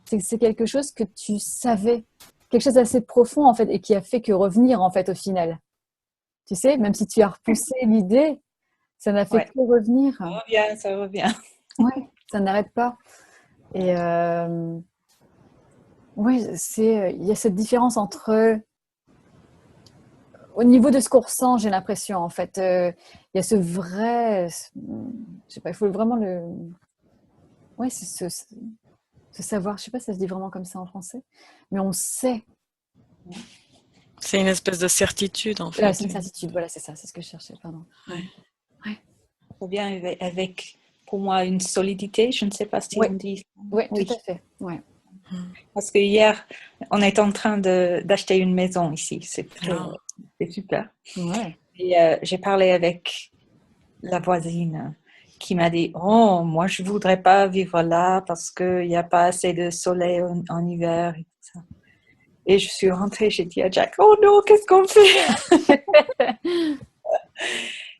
C'est quelque chose que tu savais, quelque chose d'assez profond en fait, et qui a fait que revenir en fait au final. Tu sais, même si tu as repoussé l'idée, ça n'a fait que revenir. Ça revient. Ouais, ça n'arrête pas. Et oui, il y a cette différence entre, au niveau de ce qu'on ressent, j'ai l'impression en fait, il y a ce vrai, je sais pas, il faut vraiment ouais, c'est ce savoir, je sais pas si ça se dit vraiment comme ça en français, mais on sait. C'est une espèce de certitude, en fait. Là, c'est une certitude, voilà, c'est ça, c'est ce que je cherchais, pardon. Ouais. Ça vient avec, pour moi, une solidité, je ne sais pas si on dit. Oui, tout à fait, ouais. Parce que hier, on est en train d'acheter une maison ici, c'est super. Ouais. Et j'ai parlé avec la voisine qui m'a dit « Oh, moi, je ne voudrais pas vivre là parce qu'il n'y a pas assez de soleil en hiver. » et tout ça. Et je suis rentrée, j'ai dit à Jack « Oh non, qu'est-ce qu'on fait ?»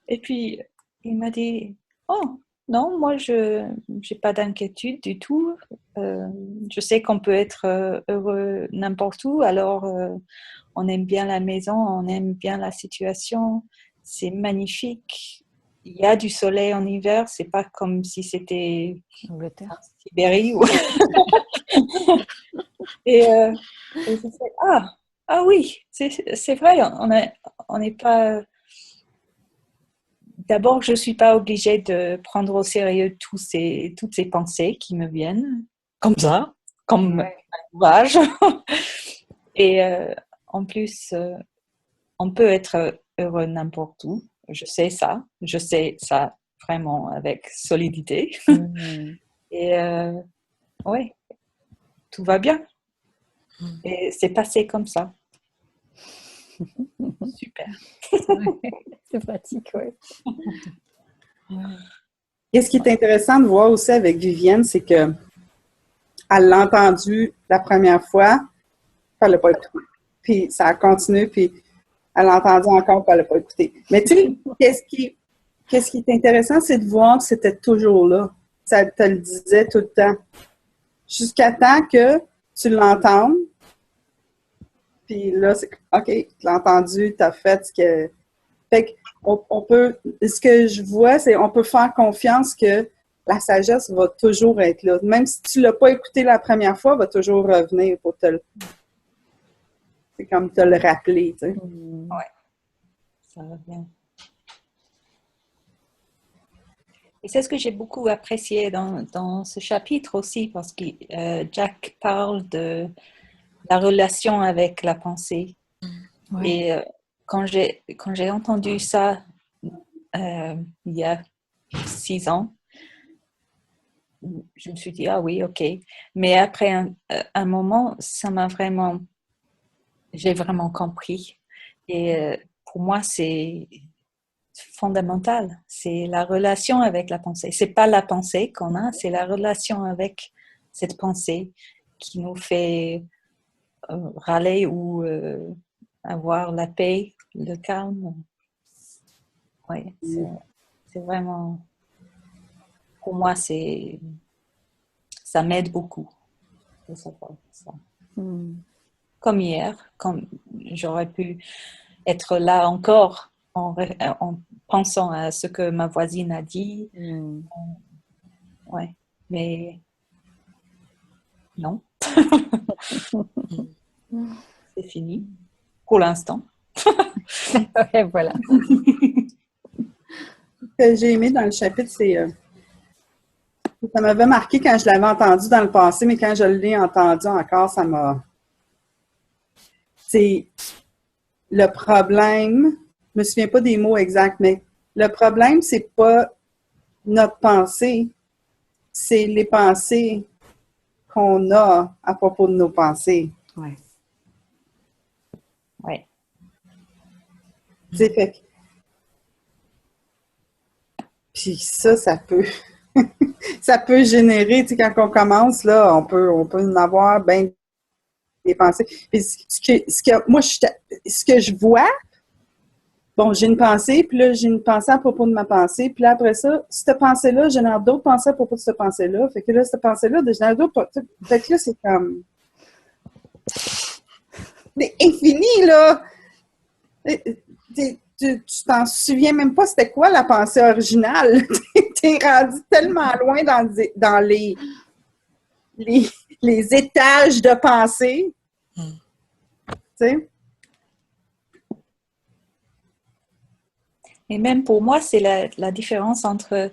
Et puis, il m'a dit « Oh, non, moi, je n'ai pas d'inquiétude du tout. Je sais qu'on peut être heureux n'importe où, alors on aime bien la maison, on aime bien la situation, c'est magnifique. Il y a du soleil en hiver, c'est pas comme si c'était Angleterre. en Sibérie. Et je fais, ah oui, c'est vrai, on n'est pas... D'abord, je ne suis pas obligée de prendre au sérieux toutes ces pensées qui me viennent, comme ça, comme un ouvrage. Et en plus, on peut être heureux n'importe où. Je sais ça vraiment avec solidité. Et oui, tout va bien. Et c'est passé comme ça. Super. C'est pratique, oui. Et ce qui est intéressant de voir aussi avec Viviane, c'est que elle l'a entendu la première fois, puis elle l'a pas écouté. Puis ça a continué, puis elle l'a entendu encore, puis elle l'a pas écouté. Mais tu sais, qu'est-ce qui est intéressant, c'est de voir que c'était toujours là. Ça te le disait tout le temps. Jusqu'à temps que tu l'entendes. Puis là, c'est OK, tu l'as entendu, tu as fait ce que. Fait qu'on peut. Ce que je vois, c'est qu'on peut faire confiance que la sagesse va toujours être là. Même si tu ne l'as pas écouté la première fois, elle va toujours revenir pour te le. C'est comme te le rappeler, tu sais. Ouais, ça revient. Et c'est ce que j'ai beaucoup apprécié dans ce chapitre aussi, parce que Jack parle de la relation avec la pensée. Ouais. Et quand j'ai entendu ça il y a 6 ans, je me suis dit, ah oui, ok. Mais après un moment, j'ai vraiment compris. Et pour moi, c'est fondamental. C'est la relation avec la pensée. C'est pas la pensée qu'on a, c'est la relation avec cette pensée qui nous fait râler ou avoir la paix, le calme. Oui, c'est vraiment, pour moi, ça m'aide beaucoup de savoir ça. Comme hier, comme j'aurais pu être là encore en pensant à ce que ma voisine a dit. Ouais, mais non. C'est fini pour l'instant. Ouais, voilà. Ce que j'ai aimé dans le chapitre, c'est. Ça m'avait marqué quand je l'avais entendu dans le passé, mais quand je l'ai entendu encore, ça m'a. C'est le problème. Je me souviens pas des mots exacts, mais le problème, c'est pas notre pensée, c'est les pensées qu'on a à propos de nos pensées. Ouais. Ouais. C'est fait. Puis ça peut. Ça peut générer, tu sais, quand on commence, là, on peut en avoir bien des pensées. Puis ce que je vois, bon, j'ai une pensée, puis là, j'ai une pensée à propos de ma pensée, puis là, après ça, cette pensée-là génère d'autres pensées à propos de cette pensée-là. Fait que là, cette pensée-là génère d'autres. Fait que là, c'est comme. C'est infini, là! Tu t'en souviens même pas c'était quoi la pensée originale. T'es rendu tellement loin dans les étages de pensée. Tu sais? Et même pour moi, c'est la différence entre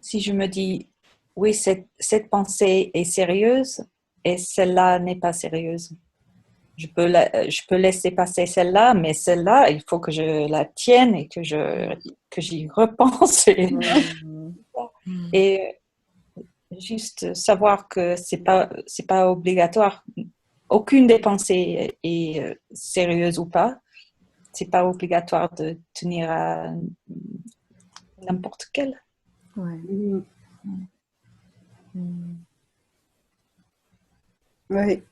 si je me dis, oui, cette pensée est sérieuse et celle-là n'est pas sérieuse. Je peux laisser passer celle-là, mais celle-là, il faut que je la tienne et que j'y repense. Et juste savoir que c'est pas obligatoire. Aucune des pensées est sérieuse ou pas. C'est pas obligatoire de tenir à n'importe quelle. Ouais. Oui.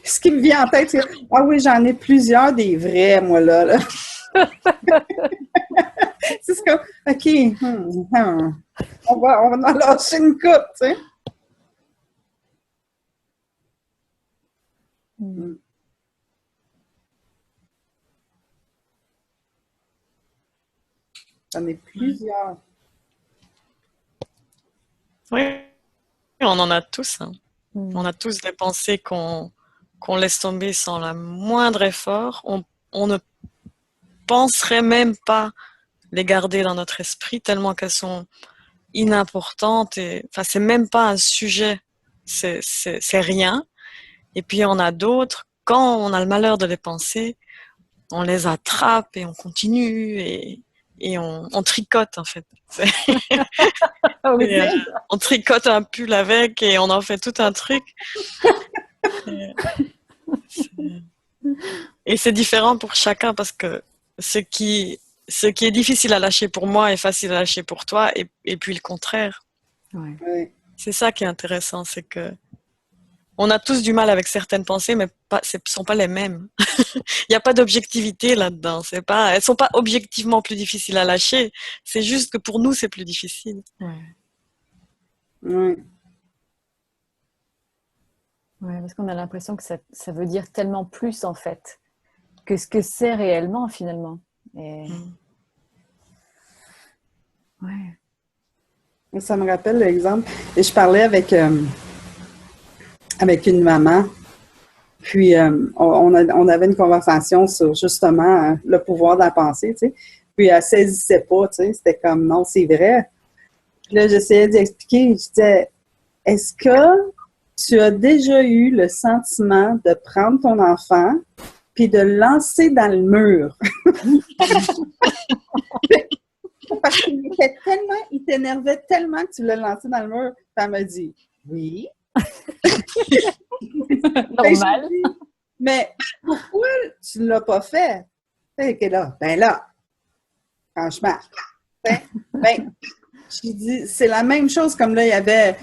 Ce qui me vient en tête, c'est ah oui, j'en ai plusieurs des vrais, moi, là. C'est comme, OK, on va en lâcher une coupe, tu sais. J'en ai plusieurs. Oui, on en a tous. Hein. On a tous des pensées qu'on laisse tomber sans le moindre effort. On ne penserait même pas les garder dans notre esprit tellement qu'elles sont inimportantes. Enfin, c'est même pas un sujet. C'est rien. Et puis, on a d'autres. Quand on a le malheur de les penser, on les attrape et on continue et on tricote, en fait. On tricote un pull avec et on en fait tout un truc. Et c'est différent pour chacun parce que ce qui est difficile à lâcher pour moi est facile à lâcher pour toi et puis le contraire. Ouais. Oui. C'est ça qui est intéressant, c'est que on a tous du mal avec certaines pensées, mais ce ne sont pas les mêmes. Il n'y a pas d'objectivité là-dedans. Elles ne sont pas objectivement plus difficiles à lâcher. C'est juste que pour nous, c'est plus difficile. Oui. Ouais, parce qu'on a l'impression que ça veut dire tellement plus, en fait, que ce que c'est réellement, finalement. Et... Ouais. Ça me rappelle l'exemple. Et je parlais avec une maman. Puis, on avait une conversation sur justement le pouvoir de la pensée, tu sais. Puis, elle saisissait pas, tu sais. C'était comme, non, c'est vrai. Puis là, j'essayais d'expliquer. Je disais, est-ce que tu as déjà eu le sentiment de prendre ton enfant puis de le lancer dans le mur? Parce il t'énervait tellement que tu l'as lancé dans le mur. Puis elle m'a dit, oui. Normal. Mais pourquoi tu ne l'as pas fait? Que là, franchement, je dis, c'est la même chose comme là, il y avait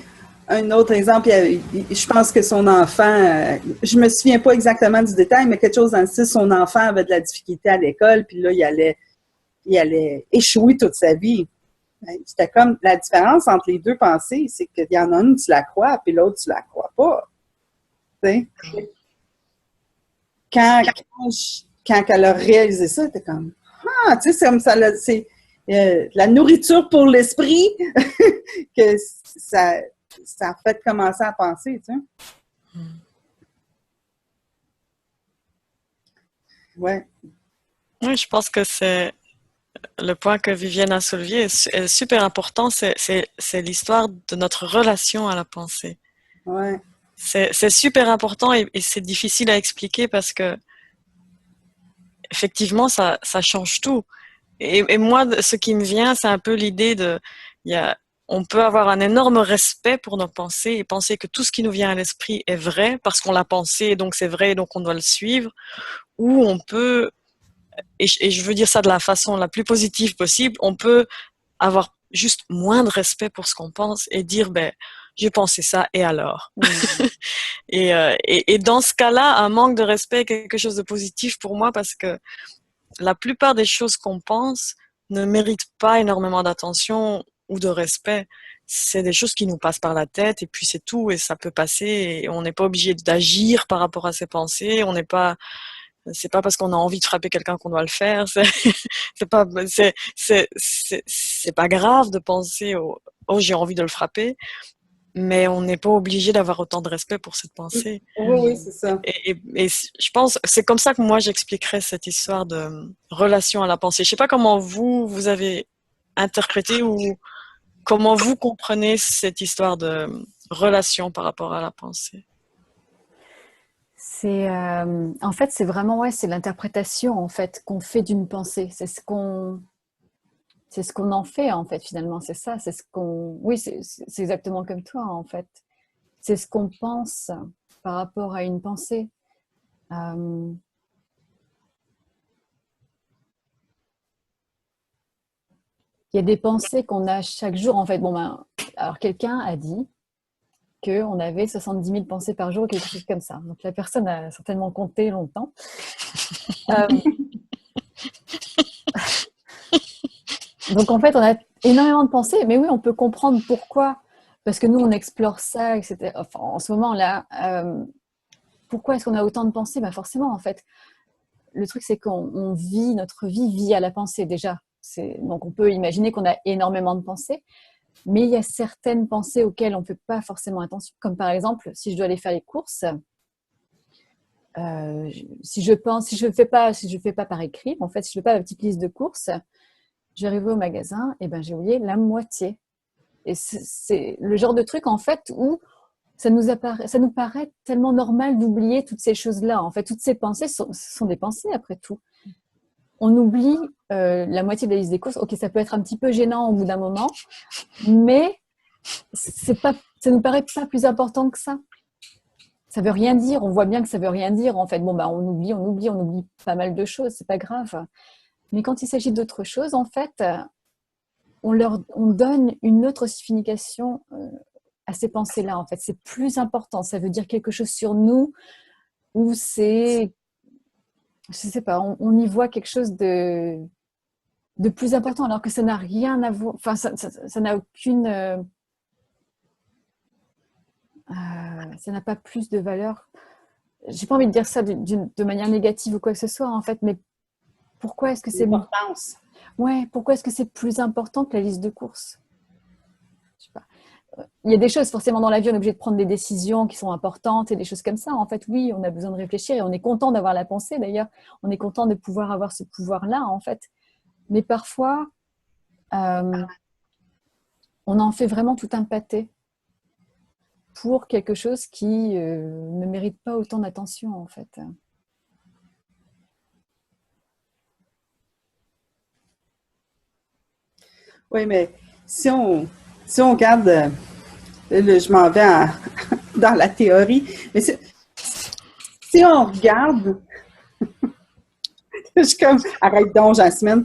un autre exemple, je pense que son enfant, je me souviens pas exactement du détail, mais quelque chose dans le style, son enfant avait de la difficulté à l'école, puis là, il allait échouer toute sa vie. C'était comme, la différence entre les deux pensées, c'est qu'il y en a une, tu la crois, puis l'autre, tu la crois pas. Tu sais? Quand elle a réalisé ça, elle était comme, ah, tu sais, c'est comme ça, c'est la nourriture pour l'esprit que ça a fait commencer à penser, tu sais. Ouais. Oui, je pense que c'est le point que Vivienne a soulevé est super important, c'est l'histoire de notre relation à la pensée. Ouais. C'est super important et c'est difficile à expliquer parce que effectivement, ça change tout. Et moi, ce qui me vient, c'est un peu l'idée on peut avoir un énorme respect pour nos pensées et penser que tout ce qui nous vient à l'esprit est vrai parce qu'on l'a pensé et donc c'est vrai et donc on doit le suivre. Ou on peut, et je veux dire ça de la façon la plus positive possible, on peut avoir juste moins de respect pour ce qu'on pense et dire, j'ai pensé ça et alors. Et dans ce cas-là, un manque de respect est quelque chose de positif pour moi parce que la plupart des choses qu'on pense ne méritent pas énormément d'attention ou de respect. C'est des choses qui nous passent par la tête et puis c'est tout et ça peut passer et on n'est pas obligé d'agir par rapport à ses pensées. C'est pas parce qu'on a envie de frapper quelqu'un qu'on doit le faire. C'est pas grave de penser oh j'ai envie de le frapper. Mais on n'est pas obligé d'avoir autant de respect pour cette pensée. Oui, c'est ça. Et je pense, c'est comme ça que moi j'expliquerais cette histoire de relation à la pensée. Je sais pas comment vous avez interprété ou comment vous comprenez cette histoire de relation par rapport à la pensée. En fait, c'est vraiment, c'est l'interprétation en fait qu'on fait d'une pensée. C'est ce qu'on en fait en fait finalement. C'est ça. Oui, c'est exactement comme toi en fait. C'est ce qu'on pense par rapport à une pensée. Il y a des pensées qu'on a chaque jour en fait. Alors quelqu'un a dit qu'on avait 70 000 pensées par jour, quelque chose comme ça. Donc la personne a certainement compté longtemps. Donc en fait, on a énormément de pensées, mais oui, on peut comprendre pourquoi. Parce que nous, on explore ça, etc. Enfin, en ce moment-là, pourquoi est-ce qu'on a autant de pensées? Forcément, en fait, le truc, c'est qu'on vit, notre vie vit à la pensée déjà. Donc on peut imaginer qu'on a énormément de pensées, mais il y a certaines pensées auxquelles on ne fait pas forcément attention, comme par exemple, si je dois aller faire les courses, si je ne fais pas par écrit, en fait, si je ne fais pas ma petite liste de courses, je vais arriver au magasin, et j'ai oublié la moitié. Et c'est le genre de truc, en fait, où ça nous paraît tellement normal d'oublier toutes ces choses-là. En fait, toutes ces pensées sont des pensées, après tout. On oublie la moitié de la liste des courses. Ok, ça peut être un petit peu gênant au bout d'un moment, mais ça ne nous paraît pas plus important que ça. Ça veut rien dire. On voit bien que ça veut rien dire. En fait, on oublie pas mal de choses. C'est pas grave. Mais quand il s'agit d'autres choses, en fait, on donne une autre signification à ces pensées-là, en fait. C'est plus important. Ça veut dire quelque chose sur nous ou c'est, je sais pas, on y voit quelque chose de plus important alors que ça n'a rien à voir, enfin, ça n'a aucune, ça n'a pas plus de valeur. J'ai pas envie de dire ça de manière négative ou quoi que ce soit, en fait, mais pourquoi est-ce que c'est... L'importance. Ouais, pourquoi est-ce que c'est plus important que la liste de courses? Je sais pas. Il y a des choses, forcément, dans la vie, on est obligé de prendre des décisions qui sont importantes et des choses comme ça. En fait, oui, on a besoin de réfléchir et on est content d'avoir la pensée, d'ailleurs. On est content de pouvoir avoir ce pouvoir-là, en fait. Mais parfois, on en fait vraiment tout un pâté pour quelque chose qui ne mérite pas autant d'attention, en fait. Oui, mais si on regarde, là, je m'en vais dans la théorie, mais si on regarde, je suis comme, arrête donc, Jasmine.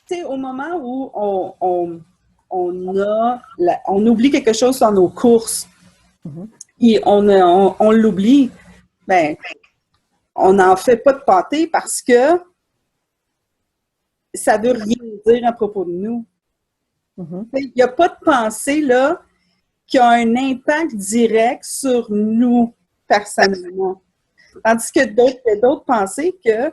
C'est au moment où on oublie quelque chose dans nos courses, et on l'oublie, ben, on n'en fait pas de pâté parce que ça veut rien dire à propos de nous. Il n'y a pas de pensée là qui a un impact direct sur nous personnellement. Tandis que il y a d'autres pensées que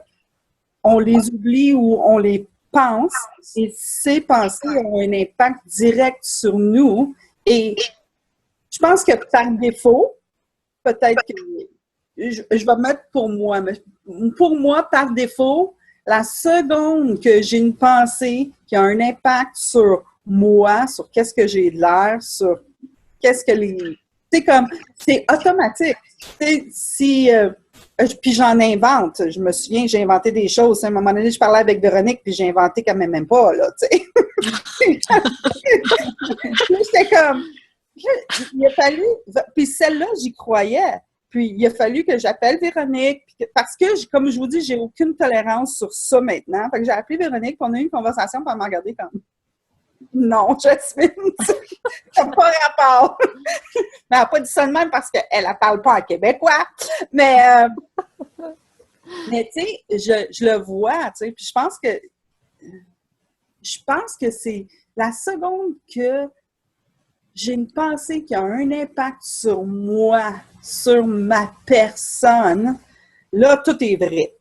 on les oublie ou on les pense et ces pensées ont un impact direct sur nous. Et je pense que par défaut, peut-être que je vais mettre pour moi, mais pour moi, par défaut, la seconde que j'ai une pensée qui a un impact sur moi, sur qu'est-ce que j'ai de l'air, sur qu'est-ce que les... C'est comme, c'est automatique. Puis j'en invente. Je me souviens, j'ai inventé des choses. À un moment donné, je parlais avec Véronique, puis j'ai inventé quand même pas, là, tu sais. J'étais comme... Il a fallu... Puis celle-là, j'y croyais. Puis il a fallu que j'appelle Véronique, parce que, comme je vous dis, j'ai aucune tolérance sur ça maintenant. Fait que j'ai appelé Véronique, puis on a eu une conversation, puis elle m'a regardé comme... Non, Jasmine, ça n'a pas rapport. Mais elle n'a pas dit ça de même parce qu'elle ne parle pas en québécois. Mais tu sais, je le vois, tu sais, puis je pense que c'est la seconde que j'ai une pensée qui a un impact sur moi, sur ma personne, là, tout est vrai.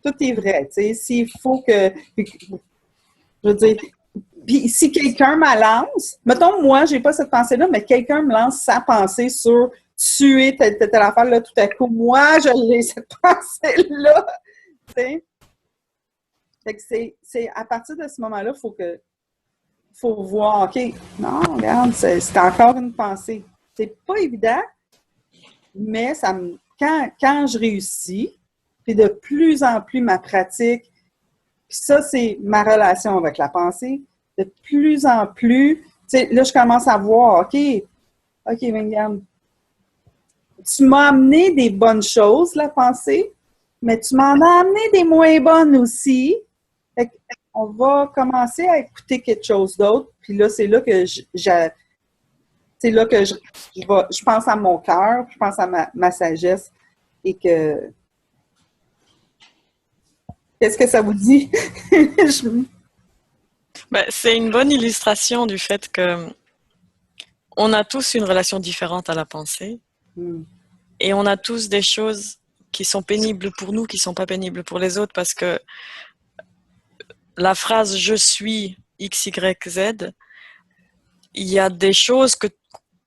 Tout est vrai, tu sais, s'il faut que... Je veux dire... Puis si quelqu'un me lance, mettons, moi, j'ai pas cette pensée-là, mais quelqu'un me lance sa pensée sur tuer telle affaire, là, tout à coup, moi, je l'ai, cette pensée-là. Tu sais? Fait que c'est à partir de ce moment-là, faut voir, OK, non, regarde, c'est encore une pensée. C'est pas évident, mais quand je réussis, puis de plus en plus ma pratique, puis ça, c'est ma relation avec la pensée, de plus en plus, tu sais, là, je commence à voir, OK, mais regarde, tu m'as amené des bonnes choses, la pensée, mais tu m'en as amené des moins bonnes aussi. Fait on va commencer à écouter quelque chose d'autre, puis là, c'est là que je pense à mon cœur, je pense à ma sagesse, et que... Qu'est-ce que ça vous dit? Ben, c'est une bonne illustration du fait que on a tous une relation différente à la pensée et on a tous des choses qui sont pénibles pour nous, qui sont pas pénibles pour les autres, parce que la phrase « je suis X, Y, Z », il y a des choses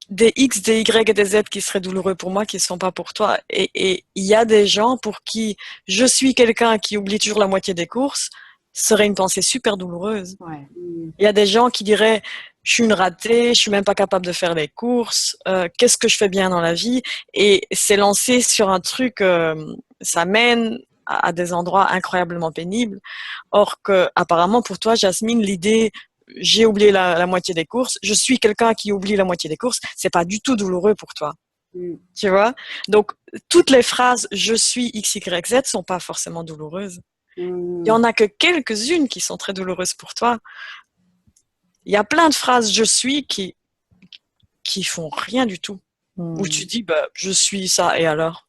des X, des Y et des Z qui seraient douloureux pour moi, qui ne sont pas pour toi. Et il y a des gens pour qui « je suis quelqu'un qui oublie toujours la moitié des courses » serait une pensée super douloureuse. Ouais. Il y a des gens qui diraient « je suis une ratée, je suis même pas capable de faire les courses, qu'est-ce que je fais bien dans la vie ?» Et c'est lancé sur un truc, ça mène à des endroits incroyablement pénibles. Or que, apparemment, pour toi, Jasmine, l'idée j'ai oublié la moitié des courses, je suis quelqu'un qui oublie la moitié des courses, c'est pas du tout douloureux pour toi. Tu vois? Donc, toutes les phrases je suis X, Y, Z sont pas forcément douloureuses. Il y en a que quelques-unes qui sont très douloureuses pour toi. il y a plein de phrases je suis qui font rien du tout. Où tu dis, bah, je suis ça, et alors?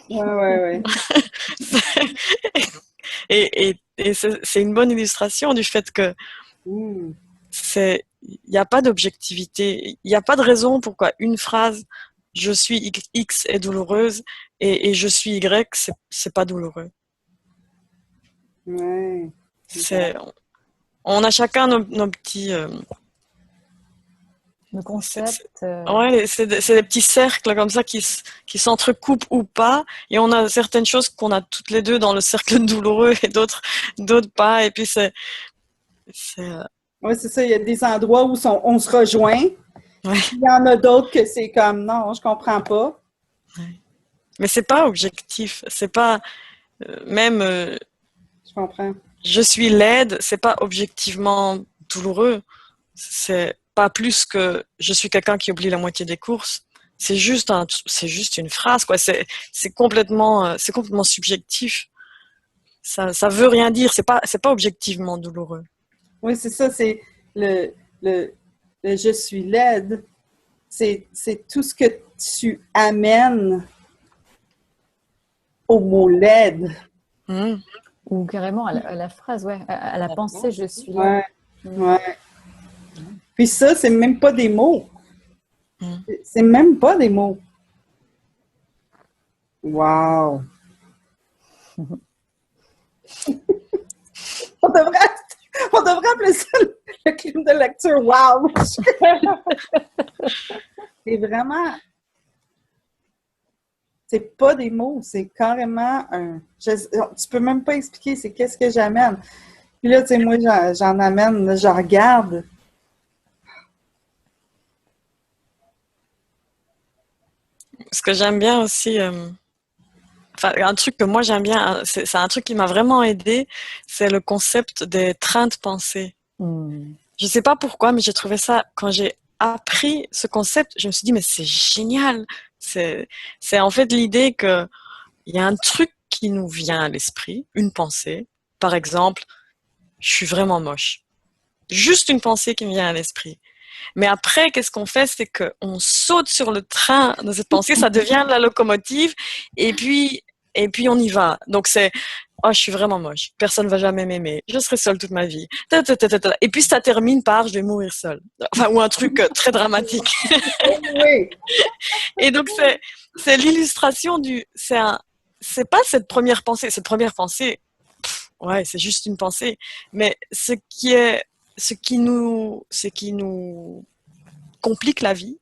Ouais. Et c'est une bonne illustration du fait que Hmm. il n'y a pas d'objectivité, il n'y a pas de raison pourquoi une phrase, je suis X est douloureuse et je suis Y, c'est pas douloureux. Ouais. C'est, on a chacun nos petits, Le concept. ouais, c'est des petits cercles comme ça qui s'entrecoupent ou pas, et on a certaines choses qu'on a toutes les deux dans le cercle douloureux et d'autres pas, et puis c'est, Ouais, c'est ça. Il y a des endroits où on se rejoint. ouais. Il y en a d'autres que c'est comme non, je comprends pas. Mais c'est pas objectif, c'est pas même Je comprends. je suis laide, c'est pas objectivement douloureux, c'est pas plus que je suis quelqu'un qui oublie la moitié des courses. C'est juste une phrase, quoi. C'est complètement subjectif. Ça veut rien dire. C'est pas objectivement douloureux. Oui, c'est ça. C'est le, le, le je suis laide. C'est tout ce que tu amènes au mot laide. Mmh. Ou carrément à la phrase, ouais, à la pensée, je suis là. Ouais, ouais. Puis ça, c'est même pas des mots. Mmh. C'est même pas des mots. Wow! On devrait, on devrait appeler ça le club de lecture. Wow! C'est vraiment... C'est pas des mots, c'est carrément un... tu peux même pas expliquer c'est qu'est-ce que j'amène. Puis là, tu sais, moi, j'en amène, là, je regarde. Ce que j'aime bien aussi, enfin, un truc que moi j'aime bien, c'est un truc qui m'a vraiment aidé, c'est le concept des trains de pensée. Je sais pas pourquoi, mais j'ai trouvé ça, quand j'ai appris ce concept, je me suis dit, mais c'est génial. C'est en fait l'idée que il y a un truc qui nous vient à l'esprit, une pensée. Par exemple, je suis vraiment moche. Juste une pensée qui me vient à l'esprit. Mais après, qu'est-ce qu'on fait? C'est qu'on saute sur le train de cette pensée, ça devient la locomotive, et puis, et puis on y va. Donc c'est, oh, je suis vraiment moche. Personne ne va jamais m'aimer. Je serai seule toute ma vie. Et puis ça termine par, je vais mourir seule. Enfin, ou un truc très dramatique. Oui, Et donc c'est l'illustration c'est pas cette première pensée. Cette première pensée, ouais, c'est juste une pensée. Mais ce qui nous complique la vie,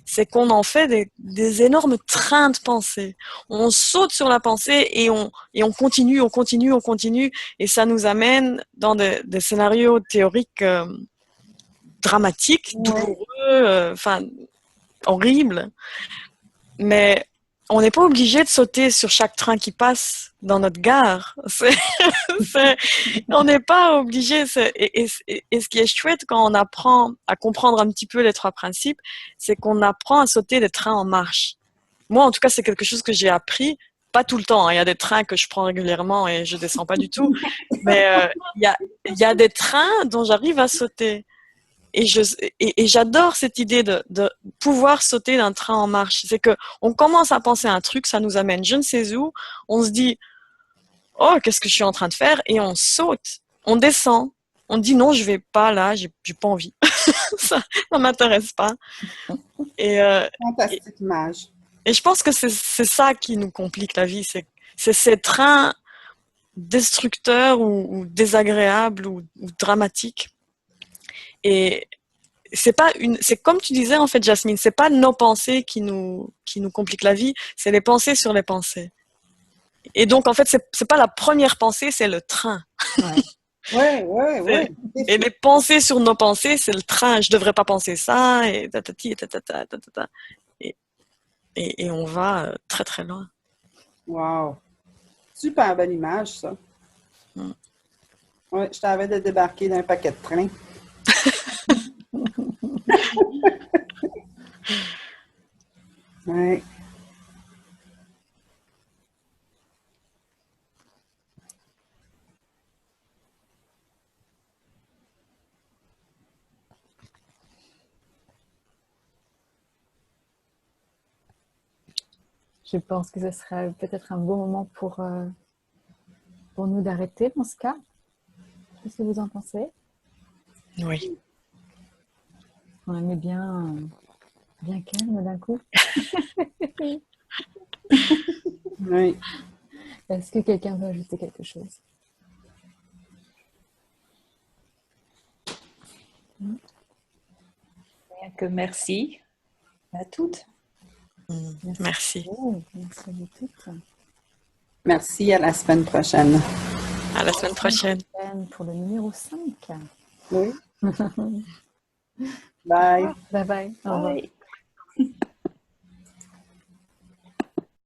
c'est qu'on en fait des énormes trains de pensée. On saute sur la pensée et on continue, on continue, on continue, et ça nous amène dans des scénarios théoriques dramatiques, oui. douloureux, enfin horribles. Mais on n'est pas obligé de sauter sur chaque train qui passe dans notre gare. On n'est pas obligé. Et ce qui est chouette quand on apprend à comprendre un petit peu les trois principes, c'est qu'on apprend à sauter des trains en marche. Moi, en tout cas, c'est quelque chose que j'ai appris. Pas tout le temps, hein. Il y a des trains que je prends régulièrement et je descends pas du tout. Mais il y a des trains dont j'arrive à sauter. Et j'adore cette idée de pouvoir sauter d'un train en marche. C'est que on commence à penser à un truc, ça nous amène je ne sais où. On se dit, oh, qu'est-ce que je suis en train de faire? Et on saute, on descend. On dit non, je vais pas là, j'ai pas envie. Ça m'intéresse pas. Et, euh, et, Fantastique image. et je pense que c'est ça qui nous complique la vie. C'est ces trains destructeurs ou désagréables ou dramatiques. Et c'est comme tu disais en fait, Jasmine, c'est pas nos pensées qui nous compliquent la vie, c'est les pensées sur les pensées. Et donc en fait, c'est pas la première pensée, c'est le train. Oui. Et les pensées sur nos pensées, c'est le train. Je devrais pas penser ça et tatati et tatata, tatata. Et, et on va très très loin. Wow. Super belle image, ça. Mm. Oui, je t'avais de débarquer d'un paquet de train. Oui. Je pense que ce sera peut-être un bon moment pour nous d'arrêter dans ce cas. Qu'est-ce que vous en pensez? Oui. On aimait bien, bien calme d'un coup. Oui. Est-ce que quelqu'un veut ajouter quelque chose? Rien que merci à toutes. Merci. Merci à vous toutes. Merci, à la semaine prochaine. À la semaine prochaine. Pour le numéro 5. Oui. Bye. Bye bye. Au revoir. Bye.